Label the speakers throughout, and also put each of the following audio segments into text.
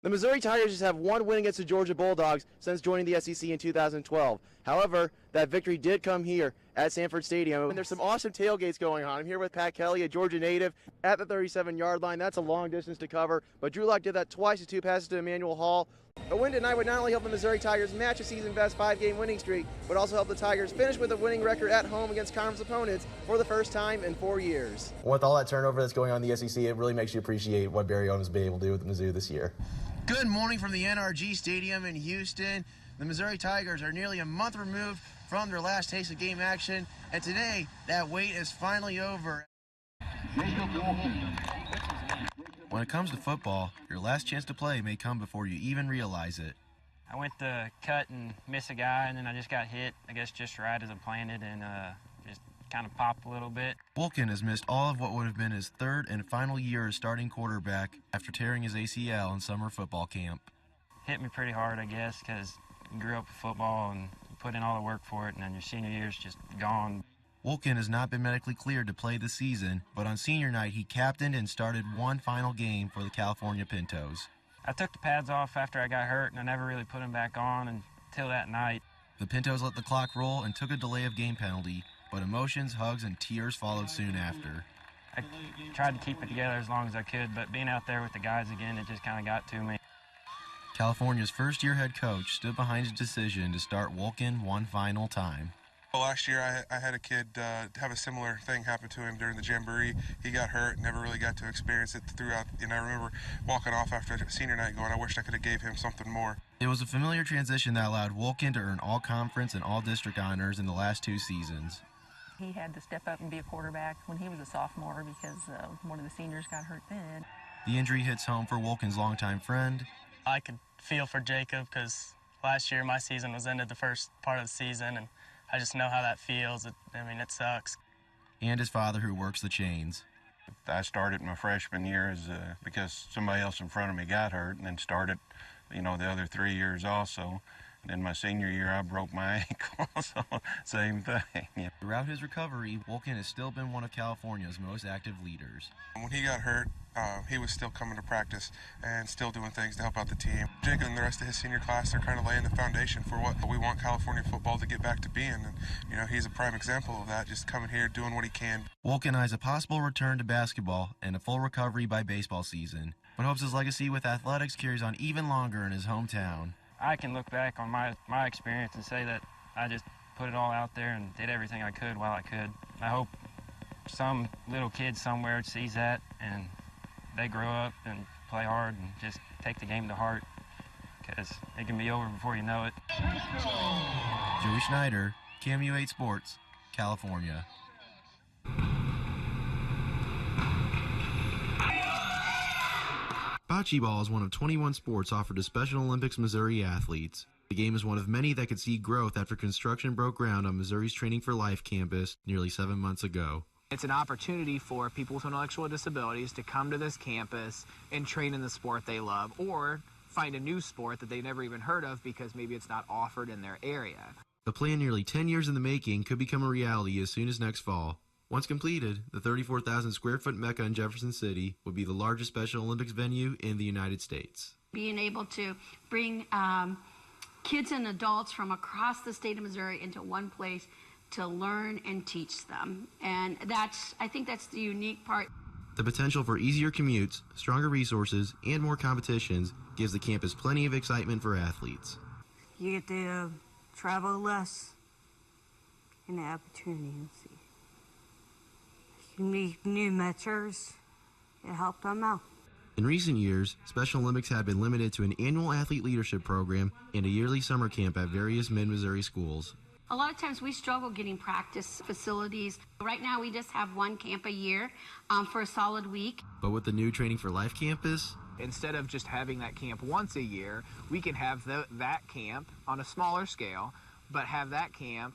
Speaker 1: The Missouri Tigers just have one win against the Georgia Bulldogs since joining the SEC in 2012. However, that victory did come here at Sanford Stadium. And there's some awesome tailgates going on. I'm here with Pat Kelly, a Georgia native, at the 37-yard line. That's a long distance to cover, but Drew Lock did that twice with 2 passes to Emmanuel Hall. A win tonight would not only help the Missouri Tigers match a season-best 5-game winning streak, but also help the Tigers finish with a winning record at home against conference opponents for the first time in 4 years.
Speaker 2: With all that turnover that's going on in the SEC, it really makes you appreciate what Barry Odom's been able to do with Mizzou this year.
Speaker 1: Good morning from the NRG Stadium in Houston. The Missouri Tigers are nearly a month removed from their last taste of game action, and today that wait is finally over.
Speaker 3: When it comes to football, your last chance to play may come before you even realize it.
Speaker 4: I went to cut and miss a guy, and then I just got hit, I guess just right as I planted, and just kind of popped a little bit.
Speaker 3: Wolken has missed all of what would have been his third and final year as starting quarterback after tearing his ACL in summer football camp.
Speaker 4: Hit me pretty hard, I guess, because you grew up with football and you put in all the work for it, and then your senior year's just gone.
Speaker 3: Wolken has not been medically cleared to play this season, but on senior night he captained and started one final game for the California Pintos.
Speaker 4: I took the pads off after I got hurt, and I never really put them back on until that night.
Speaker 3: The Pintos let the clock roll and took a delay of game penalty, but emotions, hugs, and tears followed soon after.
Speaker 4: I tried to keep it together as long as I could, but being out there with the guys again, it just kind of got to me.
Speaker 3: California's first-year head coach stood behind his decision to start Wolken one final time.
Speaker 5: Last year I had a kid have a similar thing happen to him during the jamboree. He got hurt, never really got to experience it throughout, and I remember walking off after senior night going, I wish I could have gave him something more.
Speaker 3: It was a familiar transition that allowed Wolken to earn all conference and all district honors in the last 2 seasons.
Speaker 6: He had to step up and be a quarterback when he was a sophomore because one of the seniors got hurt then.
Speaker 3: The injury hits home for Wolken's longtime friend.
Speaker 7: I could feel for Jacob because last year my season was ended the first part of the season, and I just know how that feels. It sucks.
Speaker 3: And his father, who works the chains.
Speaker 8: I started my freshman year because somebody else in front of me got hurt, and then started, the other 3 years also. And then my senior year, I broke my ankle, so same thing. Yeah.
Speaker 3: Throughout his recovery, Wolken has still been one of California's most active leaders.
Speaker 5: When he got hurt, he was still coming to practice and still doing things to help out the team. Jacob and the rest of his senior class are kind of laying the foundation for what we want California football to get back to being. And, he's a prime example of that, just coming here, doing what he can.
Speaker 3: Wolken eyes a possible return to basketball and a full recovery by baseball season, but hopes his legacy with athletics carries on even longer in his hometown.
Speaker 4: I can look back on my experience and say that I just put it all out there and did everything I could while I could. I hope some little kid somewhere sees that and they grow up and play hard and just take the game to heart, because it can be over before you know it.
Speaker 3: Joey Schneider, KOMU 8 Sports, California. Bocce ball is one of 21 sports offered to Special Olympics Missouri athletes. The game is one of many that could see growth after construction broke ground on Missouri's Training for Life campus nearly 7 months ago.
Speaker 9: It's an opportunity for people with intellectual disabilities to come to this campus and train in the sport they love, or find a new sport that they never even heard of because maybe it's not offered in their area.
Speaker 3: The plan, nearly 10 years in the making, could become a reality as soon as next fall. Once completed, the 34,000 square foot Mecca in Jefferson City would be the largest Special Olympics venue in the United States.
Speaker 10: Being able to bring kids and adults from across the state of Missouri into one place to learn and teach them. And I think that's the unique part.
Speaker 3: The potential for easier commutes, stronger resources, and more competitions gives the campus plenty of excitement for athletes.
Speaker 11: You get to travel less and the opportunity to see. You meet new mentors and help them out.
Speaker 3: In recent years, Special Olympics had been limited to an annual athlete leadership program and a yearly summer camp at various mid-Missouri schools.
Speaker 10: A lot of times we struggle getting practice facilities. Right now we just have one camp a year for a solid week.
Speaker 3: But with the new Training for Life campus,
Speaker 9: instead of just having that camp once a year, we can have that camp on a smaller scale, but have that camp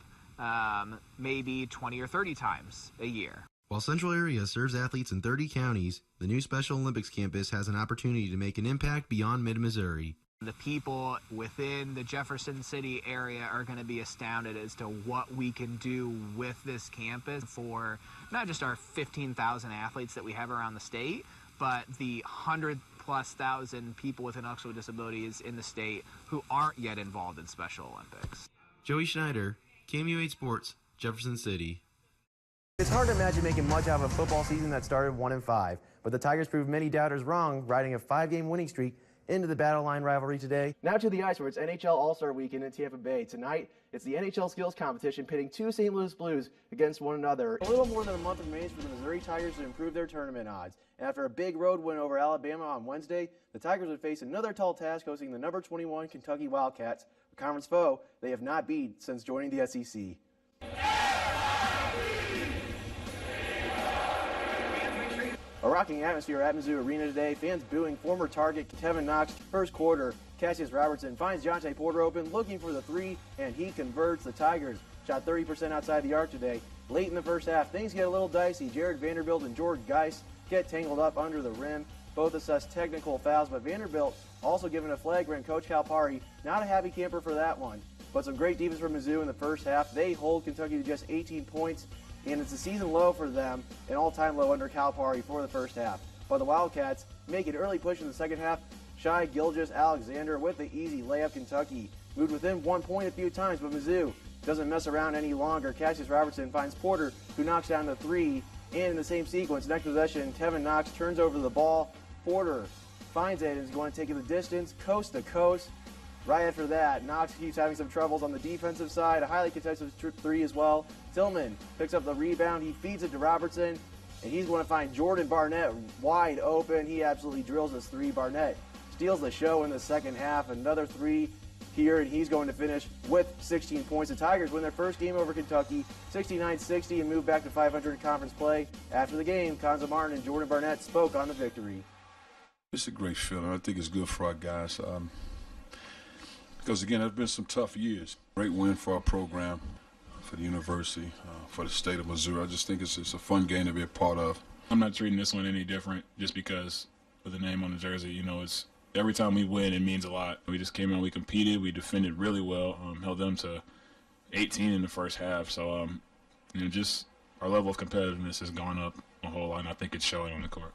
Speaker 9: maybe 20 or 30 times a year.
Speaker 3: While Central Area serves athletes in 30 counties, the new Special Olympics campus has an opportunity to make an impact beyond mid-Missouri.
Speaker 9: The people within the Jefferson City area are going to be astounded as to what we can do with this campus for not just our 15,000 athletes that we have around the state, but the 100,000+ people with intellectual disabilities in the state who aren't yet involved in Special Olympics.
Speaker 3: Joey Schneider, KOMU 8 Sports, Jefferson City.
Speaker 1: It's hard to imagine making much out of a football season that started 1-5, but the Tigers proved many doubters wrong, riding a 5-game winning streak into the Battle Line rivalry today. Now to the ice, where it's NHL All-Star Weekend in Tampa Bay. Tonight, it's the NHL Skills Competition pitting two St. Louis Blues against one another. A little more than a month remains for the Missouri Tigers to improve their tournament odds. And after a big road win over Alabama on Wednesday, the Tigers would face another tall task hosting the number 21 Kentucky Wildcats, a conference foe they have not beat since joining the SEC. A rocking atmosphere at Mizzou Arena today. Fans booing former target Kevin Knox. First quarter, Cassius Robertson finds Jonte Porter open, looking for the three, and he converts. The Tigers shot 30% outside the arc today. Late in the first half, things get a little dicey. Jared Vanderbilt and George Geis get tangled up under the rim. Both assess technical fouls, but Vanderbilt also given a flagrant. Coach Calipari, not a happy camper for that one. But some great defense from Mizzou in the first half. They hold Kentucky to just 18 points. And it's a season low for them, an all-time low under Calipari for the first half. But the Wildcats make an early push in the second half. Shai Gilgeous-Alexander with the easy layup. Kentucky moved within 1 point a few times, but Mizzou doesn't mess around any longer. Cassius Robertson finds Porter, who knocks down the three. And in the same sequence, next possession, Kevin Knox turns over the ball. Porter finds it and is going to take it the distance, coast to coast. Right after that, Knox keeps having some troubles on the defensive side. A highly contested three as well. Tillman picks up the rebound. He feeds it to Robertson, and he's going to find Jordan Barnett wide open. He absolutely drills this three. Barnett steals the show in the second half. Another three here, and he's going to finish with 16 points. The Tigers win their first game over Kentucky, 69-60, and move back to 500 in conference play. After the game, Konza Martin and Jordan Barnett spoke on the victory.
Speaker 12: It's a great feeling. I think it's good for our guys. Because, again, there's been some tough years. Great win for our program, for the university, for the state of Missouri. I just think it's a fun game to be a part of.
Speaker 13: I'm not treating this one any different just because of the name on the jersey. You know, it's every time we win, it means a lot. We just came in, we competed, we defended really well, held them to 18 in the first half. So, just our level of competitiveness has gone up a whole lot, and I think it's showing on the court.